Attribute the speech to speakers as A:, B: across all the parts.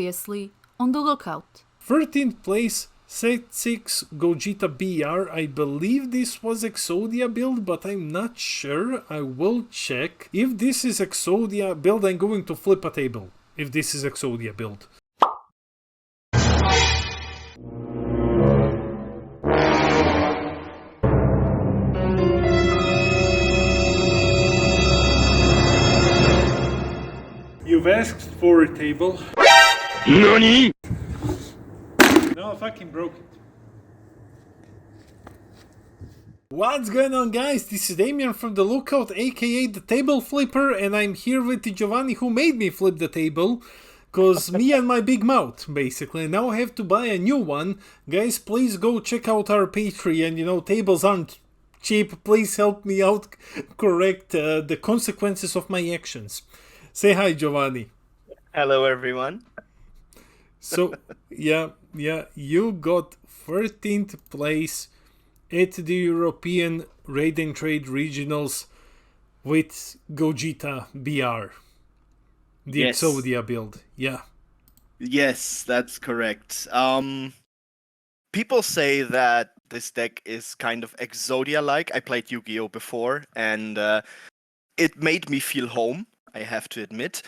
A: previously on the lookout.
B: 13th place, set 6 Gogeta BR. I believe this was Exodia build, but I'm not sure. I will check. If this is Exodia build, I'm going to flip a table. If this is Exodia build. You've asked for a table.
C: NANI?!
B: No, I fucking broke it. What's going on, guys? This is Damien from The Lookout, aka The Table Flipper, and I'm here with Giovanni, who made me flip the table. Cause me and my big mouth, basically. Now I have to buy a new one. Guys, please go check out our Patreon. You know, tables aren't cheap. Please help me out correct the consequences of my actions. Say hi, Giovanni.
C: Hello, everyone.
B: So, yeah, you got 13th place at the European Raid and Trade Regionals with Gogeta BR. The
C: Yes.
B: Exodia build, yeah.
C: Yes, that's correct. People say that this deck is kind of Exodia-like. I played Yu-Gi-Oh! Before, and it made me feel home, I have to admit.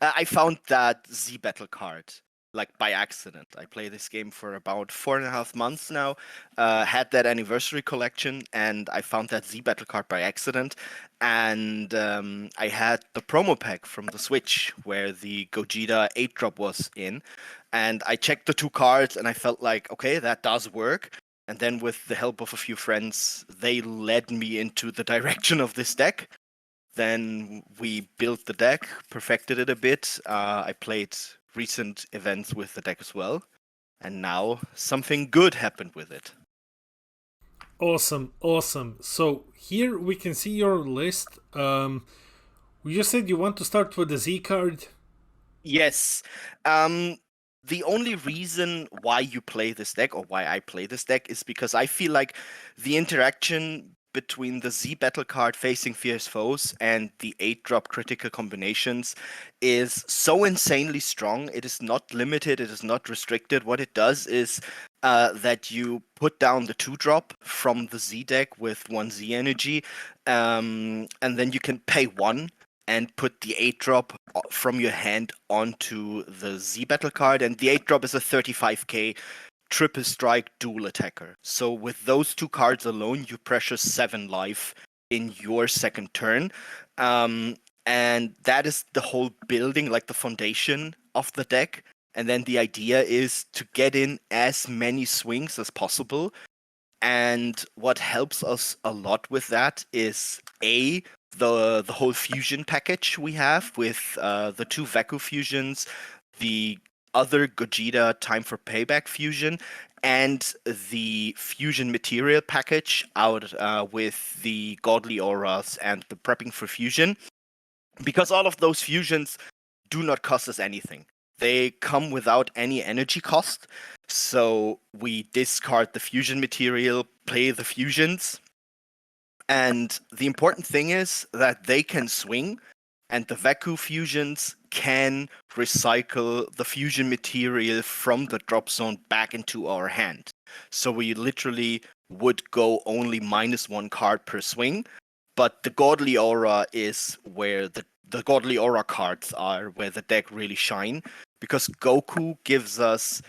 C: I found that Z Battle card, like by accident. I play this game for about 4.5 months now, had that anniversary collection, and I found that Z Battle card by accident. And I had the promo pack from the Switch where the Gogeta 8-drop was in. And I checked the two cards and I felt like, okay, that does work. And then with the help of a few friends, they led me into the direction of this deck. Then we built the deck, perfected it a bit. I played recent events with the deck as well. And now something good happened with it.
B: Awesome. So here we can see your list. You just said you want to start with the Z card.
C: Yes. The only reason why you play this deck, or why I play this deck, is because I feel like the interaction between the Z Battle card facing fierce foes and the 8-drop critical combinations is so insanely strong. It is not limited, it is not restricted. What it does is that you put down the 2-drop from the Z deck with 1 Z energy, and then you can pay 1 and put the 8-drop from your hand onto the Z Battle card, and the 8-drop is a 35k triple strike dual attacker. So with those two cards alone, you pressure 7 life in your second turn. And that is the whole building, like the foundation of the deck. And then the idea is to get in as many swings as possible. And what helps us a lot with that is the whole fusion package we have with the 2 Vacu fusions, the other Gogeta Time for Payback fusion, and the fusion material package out with the Godly Auras and the Prepping for Fusion. Because all of those fusions do not cost us anything. They come without any energy cost. So we discard the fusion material, play the fusions. And the important thing is that they can swing, and the Vacu fusions can recycle the fusion material from the drop zone back into our hand. So we literally would go only -1 card per swing, but the Godly Aura is where the Godly Aura cards are where the deck really shine, because Goku gives us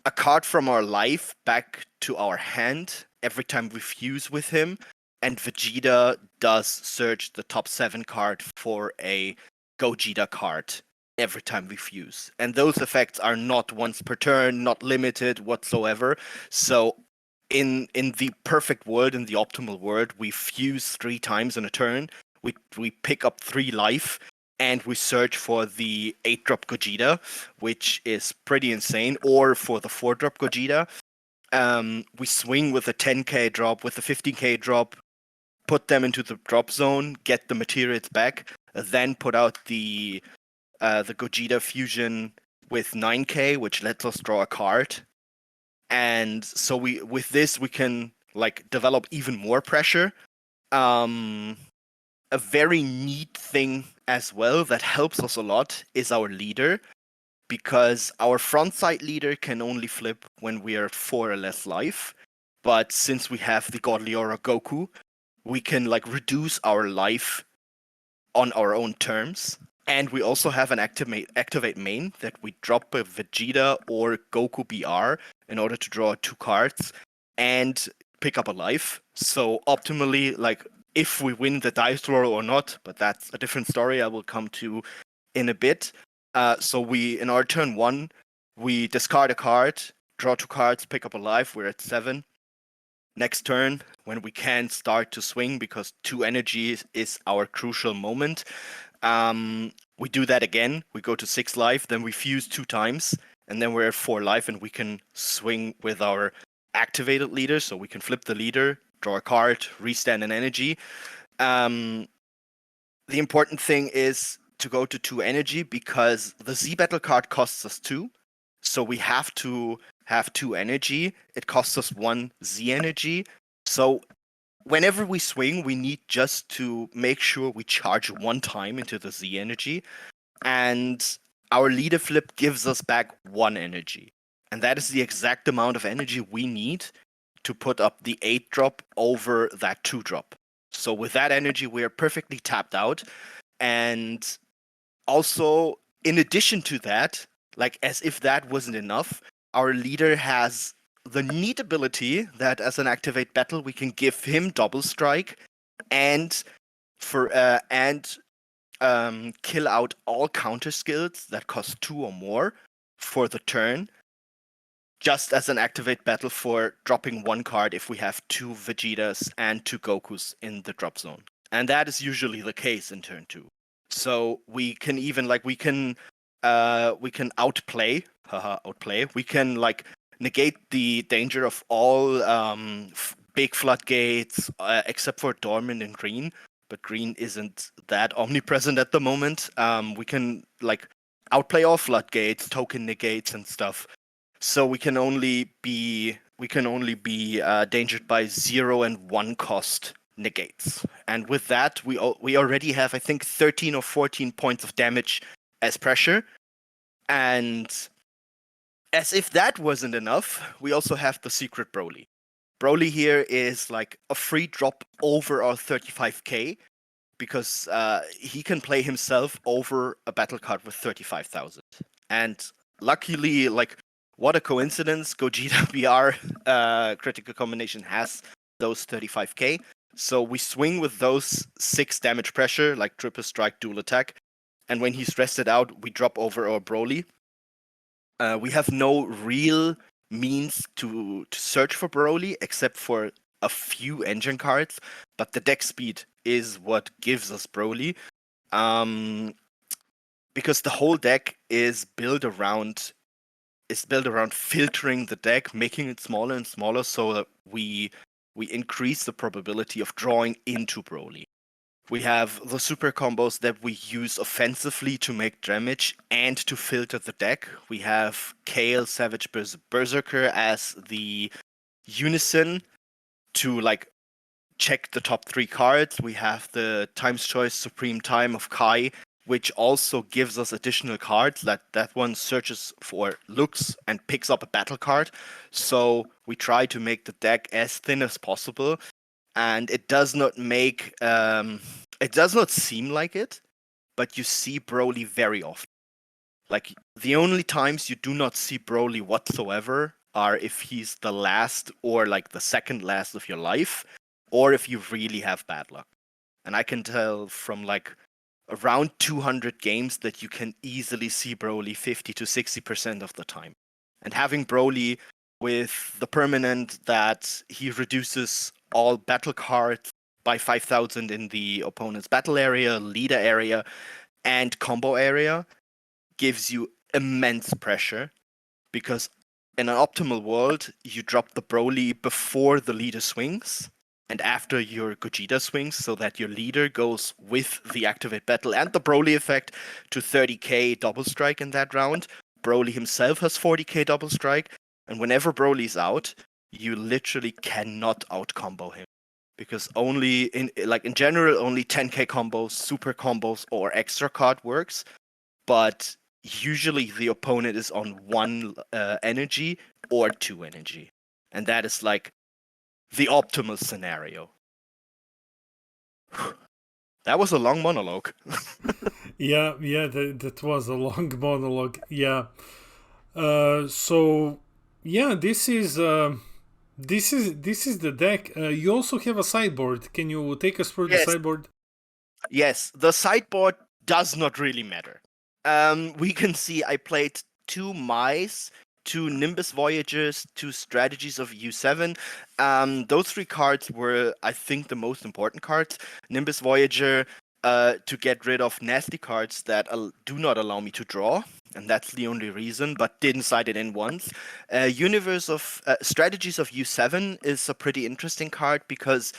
C: a card from our life back to our hand every time we fuse with him, and Vegeta does search the top 7 card for a Gogeta card every time we fuse. And those effects are not once per turn, not limited whatsoever. So in the perfect world, in the optimal world, we fuse 3 times in a turn, we pick up 3 life, and we search for the 8-drop Gogeta, which is pretty insane, or for the 4-drop Gogeta. We swing with a 10k drop, with a 15k drop, put them into the drop zone, get the materials back, then put out the Gogeta fusion with 9k, which lets us draw a card. And so with this we can like develop even more pressure. A very neat thing as well that helps us a lot is our leader. because our front side leader can only flip when we are 4 or less life. But since we have the Godly Aura Goku, we can like reduce our life on our own terms. And we also have an activate main that we drop a Vegeta or Goku BR in order to draw 2 cards and pick up a life. So optimally, like if we win the dice roll or not, but that's a different story I will come to in a bit. So we, in our turn 1, we discard a card, draw 2 cards, pick up a life. We're at 7. Next turn, when we can start to swing because 2 energy is our crucial moment, we do that again. We go to 6 life, then we fuse 2 times, and then we're at 4 life, and we can swing with our activated leader. So we can flip the leader, draw a card, restand an energy. The important thing is to go to 2 energy because the Z battle card costs us 2. So we have to have 2 energy. It costs us 1 Z energy. So whenever we swing, we need just to make sure we charge 1 time into the Z energy. And our leader flip gives us back 1 energy. And that is the exact amount of energy we need to put up the 8 drop over that 2 drop. So with that energy, we are perfectly tapped out. And also, in addition to that, like as if that wasn't enough, our leader has the neat ability that as an activate battle, we can give him double strike and kill out all counter skills that cost 2 or more for the turn, just as an activate battle for dropping 1 card if we have 2 Vegetas and 2 Gokus in the drop zone. And that is usually the case in turn 2. So we can even outplay. We can like negate the danger of all big floodgates except for Dormant and Green. But Green isn't that omnipresent at the moment. We can like outplay all floodgates, token negates, and stuff. So we can only be dangered by 0 and 1 cost negates. And with that, we already have, I think, 13 or 14 points of damage as pressure. And as if that wasn't enough, we also have the secret Broly. Broly here is like a free drop over our 35k because he can play himself over a battle card with 35,000. And luckily, like, what a coincidence, Gogeta BR critical combination has those 35k. So we swing with those 6 damage pressure, like triple strike, dual attack. And when he's rested out, we drop over our Broly. We have no real means to search for Broly except for a few engine cards, but the deck speed is what gives us Broly. Because the whole deck is built around filtering the deck, making it smaller and smaller so that we increase the probability of drawing into Broly. We have the super combos that we use offensively to make damage and to filter the deck. We have Kale, Savage Berserker as the unison to like check the top 3 cards. We have the Time's Choice Supreme Time of Kai, which also gives us additional cards. That one searches for looks and picks up a battle card. So we try to make the deck as thin as possible. And it does not seem like it, but you see Broly very often. Like, the only times you do not see Broly whatsoever are if he's the last or like the second last of your life, or if you really have bad luck. And I can tell from like around 200 games that you can easily see Broly 50 to 60% of the time. And having Broly with the permanent that he reduces all battle cards by 5,000 in the opponent's battle area, leader area, and combo area gives you immense pressure, because in an optimal world, you drop the Broly before the leader swings and after your Gogeta swings, so that your leader goes with the activate battle and the Broly effect to 30k double strike in that round. Broly himself has 40k double strike, and whenever Broly's out, you literally cannot out-combo him. Because only in general, only 10k combos, super combos, or extra card works. But usually the opponent is on 1 energy or 2 energy. And that is like the optimal scenario. That was a long monologue.
B: Yeah, that was a long monologue. Yeah. So yeah, this is the deck. You also have a sideboard. Can you take us through the
C: Yes.
B: sideboard?
C: Yes, the sideboard does not really matter. We can see I played 2 mice, 2 Nimbus Voyagers, 2 Strategies of U7. Those 3 cards were, I think, the most important cards. Nimbus Voyager to get rid of nasty cards that do not allow me to draw, and that's the only reason, but didn't side it in once. Universe of Strategies of U7 is a pretty interesting card because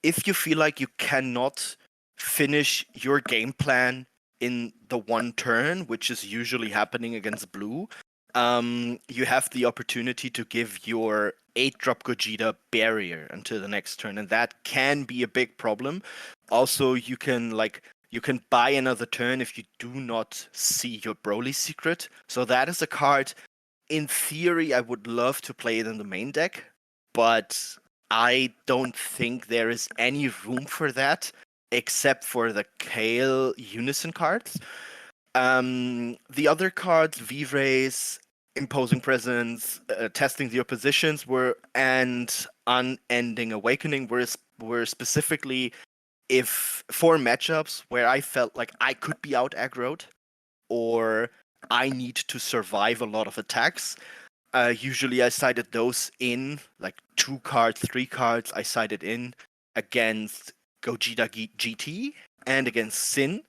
C: if you feel like you cannot finish your game plan in the 1 turn, which is usually happening against blue, you have the opportunity to give your 8-drop Gogeta barrier until the next turn, and that can be a big problem. Also, you can buy another turn if you do not see your Broly secret. So that is a card, in theory, I would love to play it in the main deck, but I don't think there is any room for that except for the Kale Unison cards. The other cards, V-Rays, Imposing Presence, Testing the Oppositions, and Unending Awakening were specifically for matchups where I felt like I could be out aggroed or I need to survive a lot of attacks. Usually I sided those in, like 2 cards, 3 cards, I sided in against Gogeta GT and against Sin.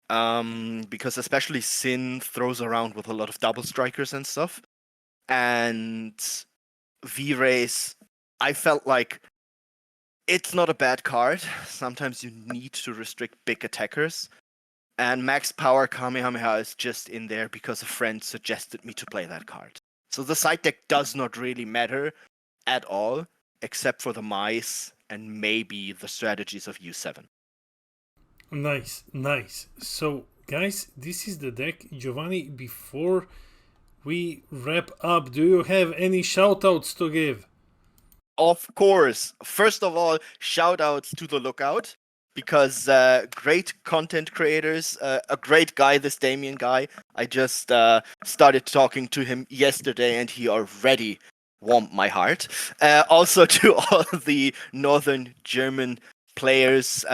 C: Because especially Sin throws around with a lot of double strikers and stuff. And V-Rays, I felt like it's not a bad card. Sometimes you need to restrict big attackers. And Max Power Kamehameha is just in there because a friend suggested me to play that card. So the side deck does not really matter at all, except for the mice and maybe the strategies of U7.
B: Nice. So, guys, this is the deck. Giovanni, before we wrap up, do you have any shoutouts to give?
C: Of course. First of all, shoutouts to the Lookout, because great content creators, a great guy, this Damien guy. I just started talking to him yesterday and he already warmed my heart. Also to all the Northern German players,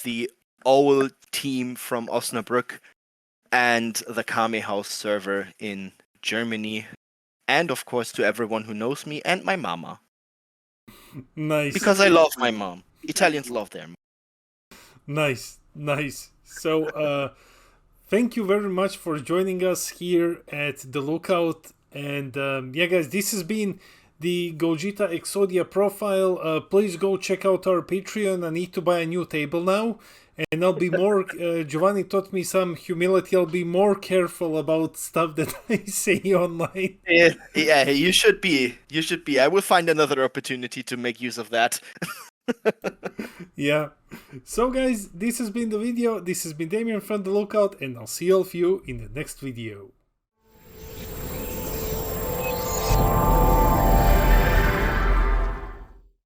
C: the old team from Osnabrück and the Kame House server in Germany. And of course to everyone who knows me and my mama.
B: Nice.
C: Because I love my mom. Italians love their mom.
B: Nice. So, thank you very much for joining us here at the Lookout. And yeah, guys, this has been the Gogeta Exodia profile. Please go check out our Patreon. I need to buy a new table now. And I'll be more, Giovanni taught me some humility. I'll be more careful about stuff that I say online.
C: Yeah, you should be. I will find another opportunity to make use of that.
B: Yeah. So guys, this has been the video. This has been Damien from the Lookout, and I'll see all of you in the next video.